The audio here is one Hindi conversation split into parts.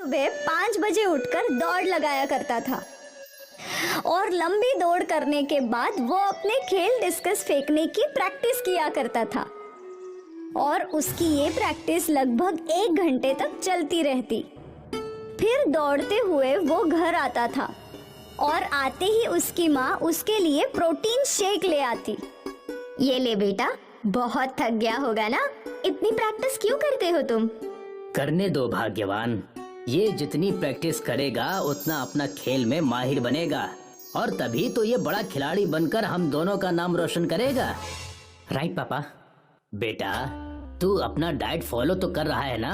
सुबह 5 बजे उठकर दौड़ लगाया करता था और लंबी दौड़ करने के बाद वो अपने खेल डिस्कस फेंकने की प्रैक्टिस किया करता था और उसकी ये प्रैक्टिस लगभग 1 घंटे तक चलती रहती। फिर दौड़ते हुए वो घर आता था और आते ही उसकी माँ उसके लिए प्रोटीन शेक ले आती। ये ले बेटा, बहुत थक गया होगा ना, इतनी प्रैक्टिस क्यों करते हो तुम? करने दो भाग्यवान, ये जितनी प्रैक्टिस करेगा उतना अपना खेल में माहिर बनेगा और तभी तो ये बड़ा खिलाड़ी बनकर हम दोनों का नाम रोशन करेगा। राइट पापा। बेटा तू अपना डाइट फॉलो तो कर रहा है ना?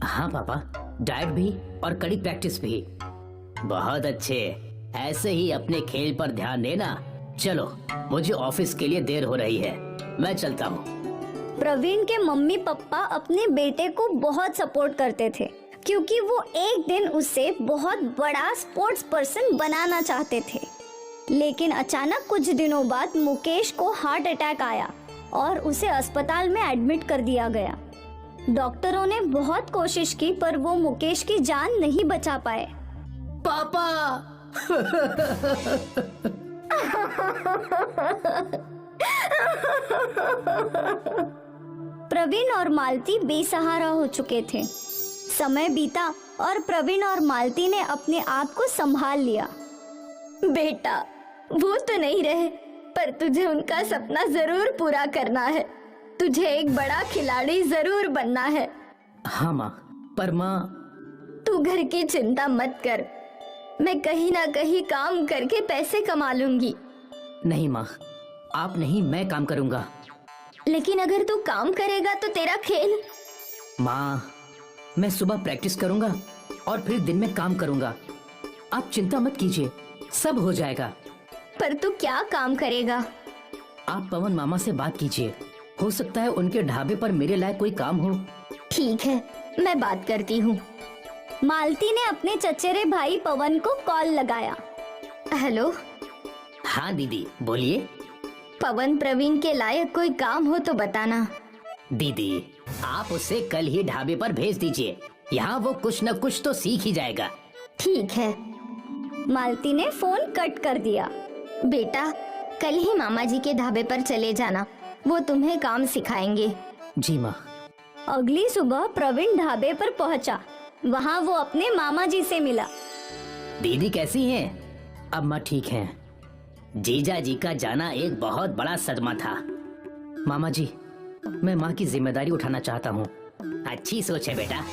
हाँ पापा, डाइट भी और कड़ी प्रैक्टिस भी। बहुत अच्छे, ऐसे ही अपने खेल पर ध्यान देना। चलो, मुझे ऑफिस के लिए देर हो रही है, मैं चलता हूँ। प्रवीण के मम्मी पापा अपने बेटे को बहुत सपोर्ट करते थे क्योंकि वो एक दिन उसे बहुत बड़ा स्पोर्ट्स पर्सन बनाना चाहते थे। लेकिन अचानक कुछ दिनों बाद मुकेश को हार्ट अटैक आया और उसे अस्पताल में एडमिट कर दिया गया। डॉक्टरों ने बहुत कोशिश की पर वो मुकेश की जान नहीं बचा पाए। पापा प्रवीण और मालती बेसहारा हो चुके थे। समय बीता और प्रवीण और मालती ने अपने आप को संभाल लिया। बेटा, वो तो नहीं रहे पर तुझे उनका सपना जरूर पूरा करना है। तुझे एक बड़ा खिलाड़ी जरूर बनना है। हाँ माँ, पर माँ। तू घर की चिंता मत कर, मैं कहीं ना कहीं काम करके पैसे कमा लूंगी। नहीं माँ, आप नहीं, मैं काम करूँगा। लेकिन अगर तू काम करेगा तो तेरा खेल। माँ, मैं सुबह प्रैक्टिस करूँगा और फिर दिन में काम करूँगा। आप चिंता मत कीजिए, सब हो जाएगा। पर तू क्या काम करेगा? आप पवन मामा से बात कीजिए, हो सकता है उनके ढाबे पर मेरे लायक कोई काम हो। ठीक है, मैं बात करती हूँ। मालती ने अपने चचेरे भाई पवन को कॉल लगाया। हेलो। हाँ दीदी, बोलिए। पवन, प्रवीण के लायक कोई काम हो तो बताना। दीदी, आप उसे कल ही ढाबे पर भेज दीजिए, यहाँ वो कुछ न कुछ तो सीख ही जाएगा। ठीक है। मालती ने फोन कट कर दिया। बेटा, कल ही मामा जी के ढाबे पर चले जाना, वो तुम्हें काम सिखाएंगे। जी माँ। अगली सुबह प्रवीण ढाबे पर पहुँचा। वहाँ वो अपने मामा जी से मिला। दीदी कैसी हैं? अब माँ ठीक हैं। जीजा जी का जाना एक बहुत बड़ा सदमा था। मामा जी, मैं माँ की जिम्मेदारी उठाना चाहता हूँ। अच्छी सोच है बेटा।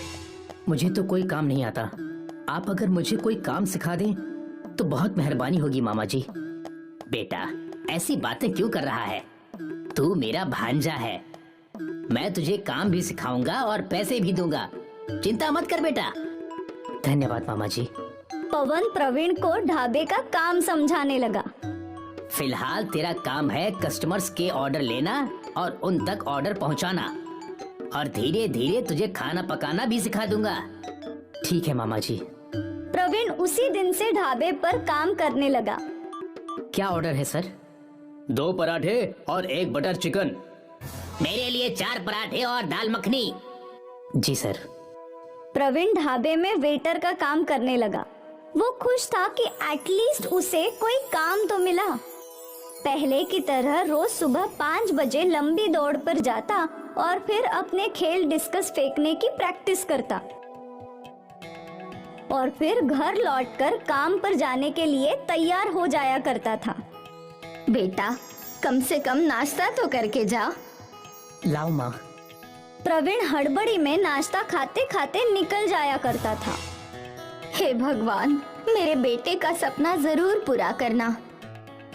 मुझे तो कोई काम नहीं आता, आप अगर मुझे कोई काम सिखा दें तो बहुत मेहरबानी होगी मामा जी। बेटा, ऐसी बातें क्यों कर रहा है? तू मेरा भांजा है, मैं तुझे काम भी सिखाऊंगा और पैसे भी दूंगा। चिंता मत कर बेटा। धन्यवाद मामा जी। पवन प्रवीण को ढाबे का काम समझाने लगा। फिलहाल तेरा काम है कस्टमर्स के ऑर्डर लेना और उन तक ऑर्डर पहुंचाना, और धीरे धीरे तुझे खाना पकाना भी सिखा दूंगा। ठीक है मामा जी। प्रवीण उसी दिन से ढाबे पर काम करने लगा। क्या ऑर्डर है सर? 2 पराठे और 1 बटर चिकन। मेरे लिए 4 पराठे और दाल मखनी। जी सर। प्रवीण ढाबे में वेटर का काम करने लगा। वो खुश था कि एटलीस्ट उसे कोई काम तो मिला। पहले की तरह रोज सुबह 5 बजे लंबी दौड़ पर जाता और फिर अपने खेल डिस्कस फेंकने की प्रैक्टिस करता और फिर घर लौटकर काम पर जाने के लिए तैयार हो जाया करता था। बेटा, कम से कम नाश्ता तो करके जा। लाओ माँ। प्रवीण हड़बड़ी में नाश्ता खाते खाते निकल जाया करता था। हे भगवान, मेरे बेटे का सपना जरूर पूरा करना।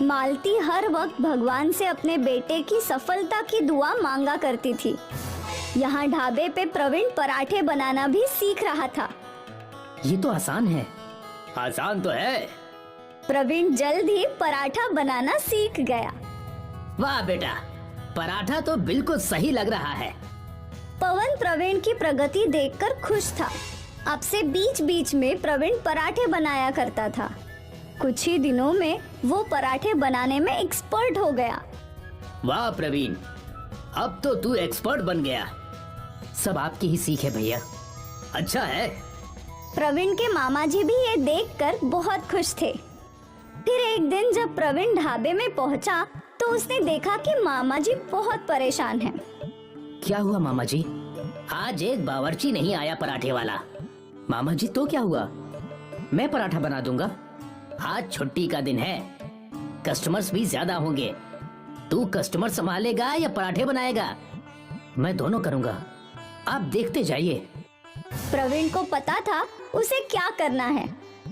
मालती हर वक्त भगवान से अपने बेटे की सफलता की दुआ मांगा करती थी। यहाँ ढाबे पे प्रवीण पराठे बनाना भी सीख रहा था। ये तो आसान है। आसान तो है। प्रवीण जल्द ही पराठा बनाना सीख गया। वाह बेटा, पराठा तो बिल्कुल सही लग रहा है। पवन प्रवीण की प्रगति देखकर खुश था। अब से बीच बीच में प्रवीण पराठे बनाया करता था। कुछ ही दिनों में वो पराठे बनाने में एक्सपर्ट हो गया। वाह प्रवीण, अब तो तू एक्सपर्ट बन गया। सब आपकी ही सीख है भैया। अच्छा है। प्रवीण के मामा जी भी ये देखकर बहुत खुश थे। फिर एक दिन जब प्रवीण ढाबे में पहुंचा तो उसने देखा कि मामा जी बहुत परेशान हैं। क्या हुआ मामा जी? आज एक बावर्ची नहीं आया पराठे वाला। मामा जी तो क्या हुआ? मैं पराठा बना दूंगा। आज छुट्टी का दिन है, कस्टमर्स भी ज्यादा होंगे। तू कस्टमर संभालेगा या पराठे बनाएगा? मैं दोनों करूंगा, आप देखते जाइए। प्रवीण को पता था उसे क्या करना है,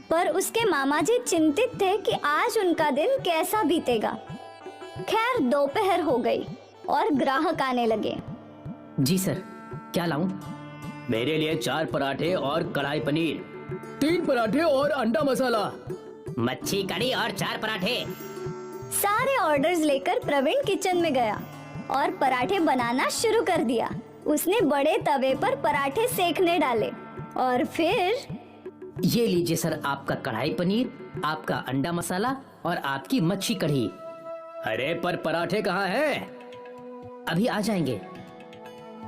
पर उसके मामा जी चिंतित थे कि आज उनका दिन कैसा बीतेगा। खैर दोपहर हो गई और ग्राहक आने लगे। जी सर, क्या लाऊं? मेरे लिए 4 पराठे और कढ़ाई पनीर, 3 पराठे और अंडा मसाला, मच्छी कड़ी और 4 पराठे। सारे ऑर्डर्स लेकर प्रवीण किचन में गया और पराठे बनाना शुरू कर दिया। उसने बड़े तवे पर पराठे सेकने डाले और फिर ये लीजिए सर, आपका कढ़ाई पनीर, आपका अंडा मसाला और आपकी मच्छी कढ़ी। अरे पर पराठे कहाँ हैं? अभी आ जाएंगे।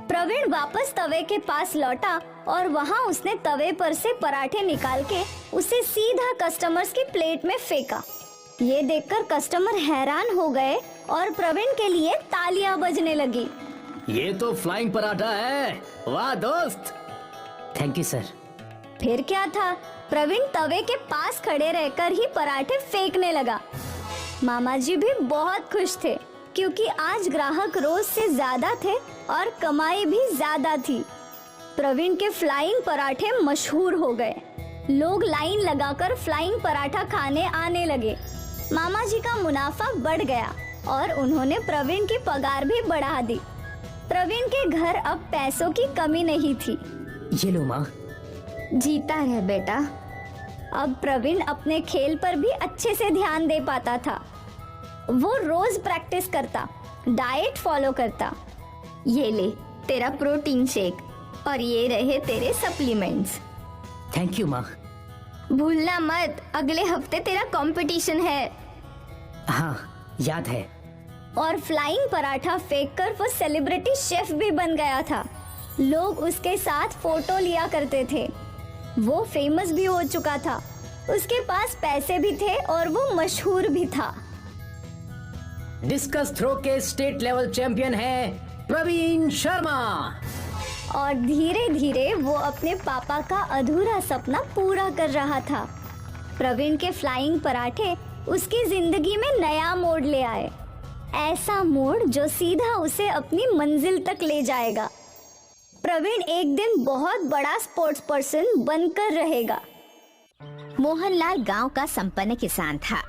प्रवीण वापस तवे के पास लौटा और वहाँ उसने तवे पर से पराठे निकाल के उसे सीधा कस्टमर्स की प्लेट में फेंका। ये देखकर कस्टमर हैरान हो गए और प्रवीण के लिए तालियां बजने लगी। ये तो फ्लाइंग पराठा है, वाह दोस्त। Thank you sir. फिर क्या था, प्रवीण तवे के पास खड़े रहकर ही पराठे फेंकने लगा। मामा जी भी बहुत खुश थे क्योंकि आज ग्राहक रोज से ज्यादा थे और कमाई भी ज्यादा थी। प्रवीण के फ्लाइंग पराठे मशहूर हो गए। लोग लाइन लगाकर फ्लाइंग पराठा खाने आने लगे। मामा जी का मुनाफा बढ़ गया और उन्होंने प्रवीण की पगार भी बढ़ा दी। प्रवीण के घर अब पैसों की कमी नहीं थी। ये लो माँ। जीता है बेटा। अब प्रवीण अपने खेल पर भी अच्छे से ध्यान दे पाता था। वो रोज प्रैक्टिस करता, डाइट फॉलो करता। ये ले तेरा प्रोटीन शेक और ये रहे तेरे सप्लीमेंट्स। थैंक यू माँ। भूलना मत, अगले हफ्ते तेरा कंपटीशन है। हाँ याद है। और फ्लाइंग पराठा फेंककर वो सेलिब्रिटी शेफ भी बन गया था। लोग उसके साथ फोटो लिया करते थे। वो फेमस भी हो चुका था, उसके पास पैसे भी थे और वो मशहूर भी था। डिस्कस थ्रो के स्टेट लेवल चैंपियन है प्रवीण शर्मा। और धीरे धीरे वो अपने पापा का अधूरा सपना पूरा कर रहा था। प्रवीण के फ्लाइंग पराठे उसकी जिंदगी में नया मोड़ ले आए। ऐसा मोड़ जो सीधा उसे अपनी मंजिल तक ले जाएगा। प्रवीण एक दिन बहुत बड़ा स्पोर्ट्स पर्सन बनकर रहेगा। मोहनलाल गांव का संपन्न किसान था।